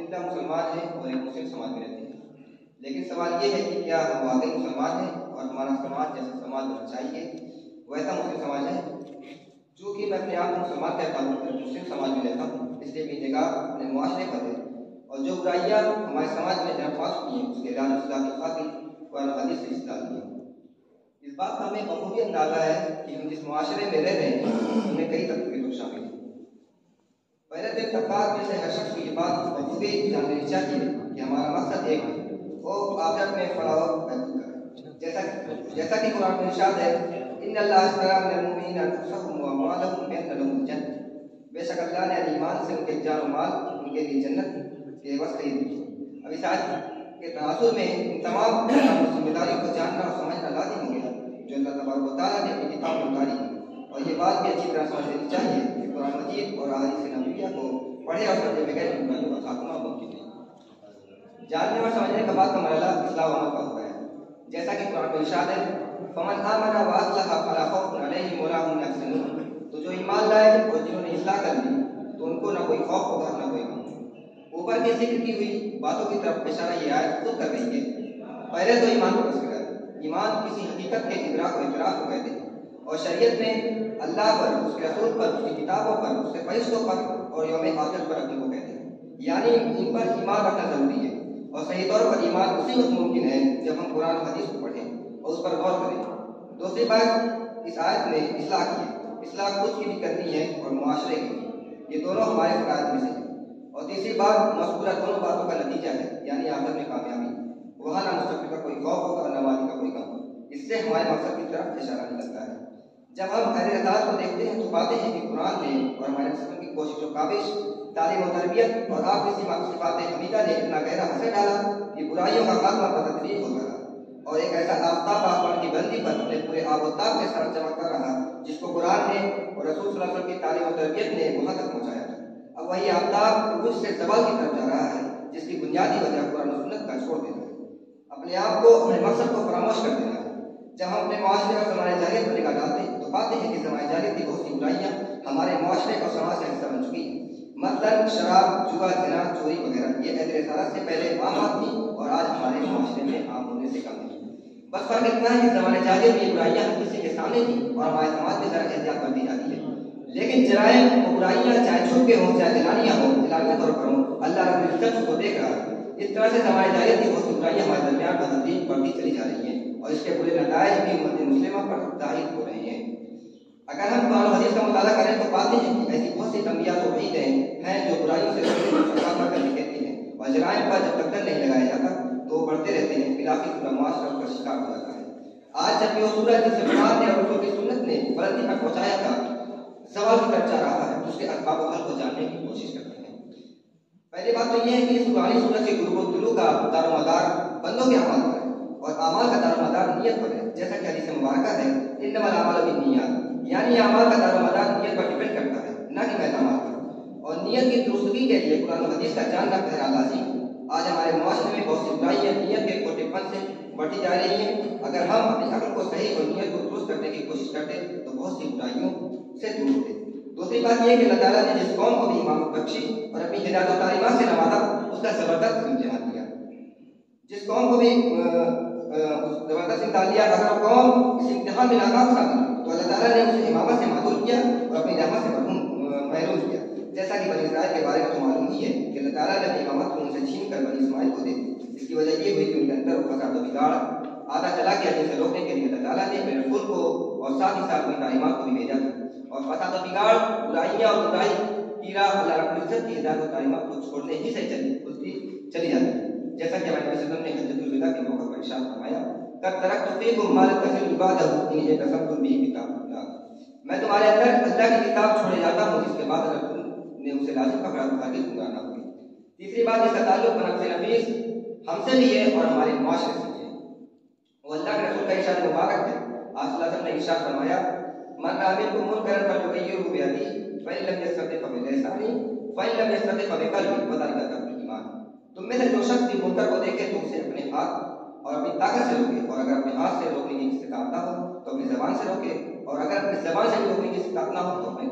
जिंदा मुसलमान हैं और एक मुस्लिम समाज में रहते हैं। लेकिन सवाल ये है कि क्या हम वाकई मुसलमान हैं और हमारा समाज जैसा समाज होना चाहिए वैसा मुस्लिम समाज है? चूँकि मैं अपने आप को मुसलमान कहता हूँ तो मुस्लिम समाज में रहता हूँ, इसलिए मेरी जगह अपने मुआशरे पर है और जो बुराइयाँ हमारे समाज में जन्म पा चुकी हैं उसके इलाज की खातिर कुरान और हदीस से इस्लाह की है। इस बात का हमें बखूबी अंदाजा है कि हम जिस मुआशरे में रह रहे हैं उनमें कई तबके लोग शामिल हैं। पहले तो तबकात में से हर शख्स को ये बात बखूबी जान लेनी चाहिए कि हमारा मकसद एक है, वो आखिरत में फलाह महसूस करें। जैसा कि कुरान में इरशाद है, इन्नल्लाह अश्तरा मिनल मुमिनीना अनफुसहुम व अम्वालहुम बिअन्न लहुमुल जन्नह, बेशक अल्लाह ने ईमान से उनके जान और माल उनके लिए जन्नत के एवज खरीद ली। अब इस आयत के तनासुर में इन तमाम जिम्मेदारियों को जानना और समझना लाजिम हो गया जो अल्लाह तबारक व तआला ने अपनी किताब में उतारी है। और ये बात भी अच्छी तरह समझ लेनी चाहिए कि कुरान मजीद और अहादीस नबविया को पढ़े और समझे बगैर बुराइयों का खात्मा मुमकिन नहीं। जानने और समझने के बाद का मरहला इस्लाह व अमल का होता है। जैसा कि कुरान में इरशाद है, फमन आमना व अस्लहा फला खौफुन अलैहिम वला हुम यहज़नून, तो जो ईमान लाए और जिन्होंने इस्लाह कर ली तो उनको ना कोई खौफ होगा ना कोई गम। ऊपर की जिक्र की हुई बातों की तरफ इशारा ये आयत खुद कर रही है। पहले तो ईमान को तस्करा है। ईमान किसी हकीकत के इदराक और इतराफ को कहते हैं और शरीयत में अल्लाह पर, उसके रसूल पर, उसकी किताबों पर, उसके फरिश्तों पर और यौम आखिरत पर रखने को कहते हैं। यानी इन पर ईमान रखना जरूरी है और सही तौर पर ईमान उसी वक्त मुमकिन है जब हम कुरान हदीस को पढ़ें और उस पर गौर करें। दूसरी बात, इस आयत में इस्लाह की है। इस्लाह खुद की भी करनी है और मुआशरे की भी, ये दोनों हमारे फराइज़ में से हैं। और तीसरी बात, मज़कूरा दोनों बातों का नतीजा है, यानी आखिरत में कामयाबी। वहाँ ना मुस्तक़बिल का कोई खौफ होगा ना मादी का कोई गम। इससे हमारे मकसद की तरफ इशारा निकलता है। जब हम अहले इताअत को देखते हैं तो पाते हैं कि कुरान ने और हमारे रसूल की कोशिश और काबिश, तालीम और तरबियत और आपकी सिफ़ात हमीदा ने इतना गहरा असर डाला कि बुराइयों का खात्मा बतदरीज होता रहा और एक ऐसा आफ़ताब आसमान की बुलंदी पर अपने पूरे आबोताब के साथ चमकता रहा जिसको कुरान ने और रसूल सल्लल्लाहु अलैहि वसल्लम की तालीम और तरबियत ने वहाँ तक पहुँचाया था। अब वही आफ़ताब उरूज से ज़वाल की तरफ जा रहा है जिसकी बुनियादी वजह कुरान और सुन्नत का छोड़ देना है, अपने आप को, अपने मकसद को फरामोश कर देना है। जब हम अपने मुआशरे और ज़माने जाहिलियत पर निगाह डालते हैं तो पाते हैं कि ज़माने जाहिलियत की बहुत सी बुराइयाँ हमारे मुआशरे और समाज का हिस्सा बन चुकी हैं। मतलब शराब, जुआ, ज़िना, चोरी वगैरह ये अहले रिसालत से पहले आम बात थी और आज हमारे मुआशरे में आम होने से कम नहीं। बस फर्क इतना है कि ज़माने जाहिलियत में ये बुराइयाँ हर किसी के सामने थी और हमारे समाज में ज़रा एहतियात कर दी जाती है। लेकिन जराइम और बुराइयाँ चाहे छुप के हों चाहे एलानिया तौर पर हों, अल्लाह रब्बुल इज्जत उसको देख रहा है। इस तरह से ज़माने जाहिलियत की बहुत सी बुराइयाँ हमारे दरमियान बदतरीन बढ़ती चली जा रही हैं और इसके बुरे नताइज भी उम्मत मुस्लिमा पर ज़ाहिर हो रहे हैं। अगर हम कुरान हदीस का मुताला करें तो पाते हैं कि ऐसी बहुत सी तंबियात और वईदें हैं जो बुराइयों से मुकाबला करने कहती हैं और जराइम पर जब तक डर नहीं लगाया जाता तो वो बढ़ते रहते हैं, बिलाखिर पूरा मुआशरा उसका शिकार हो जाता है। आज जबकि वो सूरज जिसे कुरान ने और रसूल की सुन्नत ने बुलंदी पर पहुँचाया था ज़वाल की तरफ जा रहा है, उसके असबाब और हल को जानने की कोशिश करते हैं। पहली बात तो यह है कि इस कुरानी सूरत के गुरुबुद्दुलू का दारोमदार बंदों के अमाल पर है और अमाल का दारोमदार नियत पर है। जैसा कि हदीस मुबारका है, इन्नमल अमालु बिन्नियात, यानी अमाल का दारोमदार नियत पर डिपेंड करता है, न कि महतमात पर। और नियत की दुरुस्तगी के लिए कुरान हदीस का जानना पहला लाज़िम। आज हमारे मुआशरे में बहुत सी बुराइयाँ नियत के खोटेपन से बढ़ती जा रही हैं। अगर हम अपनी अक्ल को सही और नियत को दुरुस्त करने की कोशिश करते तो बहुत सी बुराइयों से दूर होते। दूसरी बात यह है कि अल्लाह ताला ने जिस कौम को भी इमामत बख्शी और अपनी हिदायत और तालीमात से नवाजा उसका ज़बरदस्त इम्तिहान दिया। जिस कौम को भी ज़बरदस्त इम्तिहान दिया, अगर वो कौम इस इम्तिहान में नाकाम साबित हुई तो अल्लाह ताला ने उसे इमामत से माजूर किया और अपनी रहमत से महरूम किया। जैसा कि बनी इस्राइल के बारे में तो मालूम ही है कि अल्लाह ताला ने अपनी इमामत को उनसे छीन कर बनी इस्माइल को दे दी। इसकी वजह ये हुई कि उनके अंदर फसाद और बिगाड़ आता चला गया, जिसे रोकने के लिए अल्लाह ताला ने अपने रसूल को और साथ ही साथ अपनी तालीमात को भी भेजा था। और फसाद और बिगाड़, बुराइयाँ और बुराई की राह अल्लाह रब्बुल इज्जत की हिदायत और तालीमात को छोड़ने ही से चली जाती है। जैसा कि हमारे वसल्लम ने हज्जतुल विदा के मौके पर इरशाद फरमाया, कद तरक्तु फीकुम मा ला तज़िलु बअदहु इन इतसमतुम बिही किताबल्लाह, मैं तुम्हारे अंदर अल्लाह की किताब छोड़े जाता हूँ जिसके बाद अगर तुमने उसे लाज़िम पकड़ा तो हरगिज़ गुमराह ना होगे। तीसरी बात, इसका ताल्लुक नफ्स नफीस हमसे भी है और हमारे मुआशरे से भी है। वो अल्लाह के रसूल का इरशाद मुबारक है। आज सल्लल्लाहु अलैहि वसल्लम ने इरशाद फरमाया, मन रआ मिनकुम मुनकरन फल्युगय्यिरहु बियदिही फ़इन लम यस्तति फ़बिलिसानिही फ़इन लम यस्तति फ़बिक़ल्बिही वज़ालिका तक़्वल ईमान। तुम में से जो शख्स भी मुनकर को देखे तो उसे अपने हाथ और अपनी ताकत से रोके, और अगर अपने हाथ से रोकने की इस्तिताअत ना हो तो अपनी ज़बान से रोके, और अगर अपनी ज़बान से भी रोकने की इस्तिताअत ना हो तो अपने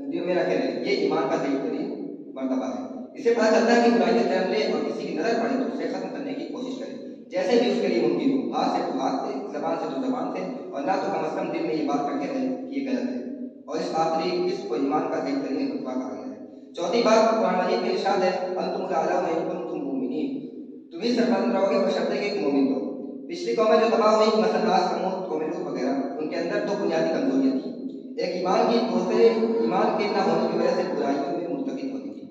दिल में रखे रहे। ये ईमान का सही तरीन मर्तबा है। इससे पता चलता है कि बुराई से टल ले और किसी की नजर पड़े तो उसे खत्म करने की कोशिश करे, जैसे भी उसके लिए मुमकिन हो, हाथ से तो हाथ से, जबान से तो जबान से, और ना तो कम से कम दिल में ये बात रखे रहे कि ये गलत है। और इस आखिरी इसको ईमान का बेहतरीन रुतबा कहा गया है। चौथी बात कुरान मजीद में इरशाद है, अंतुम अ'लाम इन कुंतुम मुमिनीन, तुम ही सरबलंद रहोगे बशर्ते कि मोमिन हो। पिछली कौमें जो तबाह हुई, मसलन आद, समूद, कौम लूत वगैरह, उनके अंदर दो बुनियादी कमजोरियां थी। एक ईमान की, दूसरे ईमान के न होने की वजह से बुराइयों में मुर्तकिब होती थी।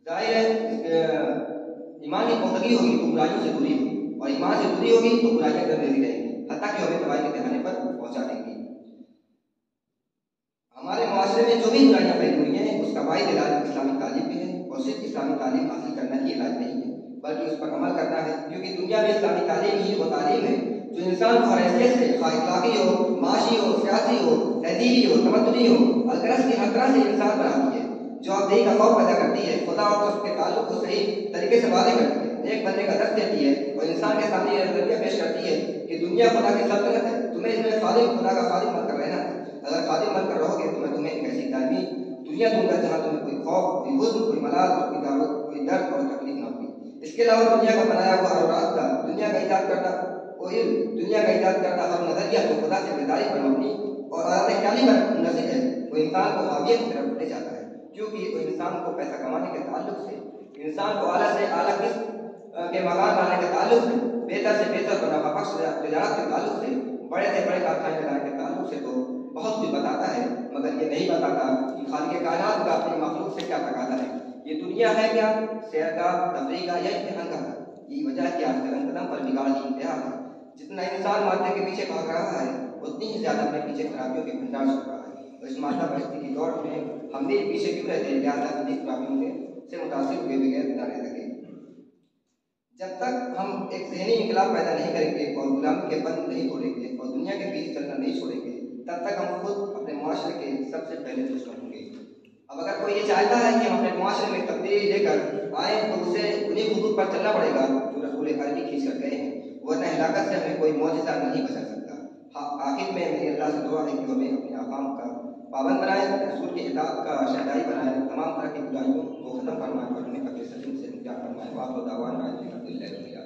जाहिर है ईमान की पुख्तगी होगी तो बुराइयों से दूरी होगी, और ईमान से दूरी होगी तो बुराइयां करती रहेंगी, हत्ता कि हमें तबाही के ठिकाने पर पहुंचा देंगी। हमारे माशरे में जो भी बुराइयां फैली हुई हैं उसका वाहिद इलाज इस्लामी तालीम भी है, और सिर्फ इस्लामी तालीम हासिल करना ही इलाज नहीं है बल्कि उस पर अमल करना है, क्योंकि दुनिया में इस्लामी तालीम ही वो तालीम है जो इंसान को हर हैसियत से, अखलाकी हो, माशी हो, सियासी हो, तहजीबी हो, तमद्दुनी हो, अलगरस की हर तरह से इंसान बनाती है, जो अपदेही का खौफ पैदा करती है, खुदा और उसके ताल्लुक को सही तरीके से वादे करती है, नेक बनने का दर्द देती है, और इंसान के सामने यह नजरिया पेश करती है कि दुनिया खुदा की सल्तनत है, तुम्हें इसमें खालिक खुदा का खालिक बनकर रहना है। अगर खालिक बनकर रहोगे तो मैं तुम्हें एक ऐसी तालीमी दुनिया दूंगा जहाँ तुम्हें कोई खौफ, कोई हुज़्न, कोई मलाल, कोई दावत, कोई दर्द और तकलीफ न होगी। इसके अलावा दुनिया का बनाया हुआ हर रास्ता, दुनिया का ईजाद करना हर नजरिया तो खुदा से बेदारी पर मबनी और आदत ख्याली पर मुनज़िल है, वो इंसान को हावियत की तरफ ले जाता है, क्योंकि वो इंसान को पैसा कमाने के ताल्लुक से, इंसान को आला से आला किस्म के मकान बनाने के ताल्लुक से, बेहतर से बेहतर मुनाफा बख्श तिजारत के ताल्लुक से, बड़े से बड़े कारखाने लगाने के ताल्लुक से तो बहुत कुछ बताता है, मगर ये नहीं बताता कि खालिक कायनात का अपनी मखलूक से क्या तकाज़ा है। ये दुनिया है क्या सैर का, तफरीह का या इम्तिहान का? यही वजह है कि आज कदम कदम पर बिगाड़ की इंतहा है। जितना इंसान मादे के पीछे भाग रहा है उतनी ही ज्यादा अपने पीछे खराबियों के भंडार छोड़ रहा है। तो इस मादा परिस्थिति की दौड़ में हम भी पीछे क्यों रहते हैं, लिहाजा अपनी खराबियों से मुतासिर हुए बगैर न रह सके। जब तक हम एक ज़हनी इनकलाब पैदा नहीं करेंगे और गुलामी के बंद नहीं तोड़ेंगे और दुनिया के पीछे चलना नहीं छोड़ेंगे, तब तक हम खुद अपने मुआशरे के सबसे पहले दुश्मन होंगे। अब अगर कोई ये चाहता है कि हम अपने मुआशरे में तब्दीली लेकर आए तो उसे उन्हीं हुदूद पर चलना पड़ेगा जो रसूल अरबी खींच कर गए हैं, वरना हिलाकत से हमें कोई मौजिज़ा नहीं बचा सकता। आखिर में मेरी अल्लाह से दुआ है कि हमें अपने अहकाम का पाबंद बनाए, रसूल की इताअत का शहदाई बनाए, तमाम तरह की बुराइयों को ख़त्म फरमाए और हमें अपने सलीम से निजात फरमाए। वाक़िअ दावाना अल्हम्दुलिल्लाह।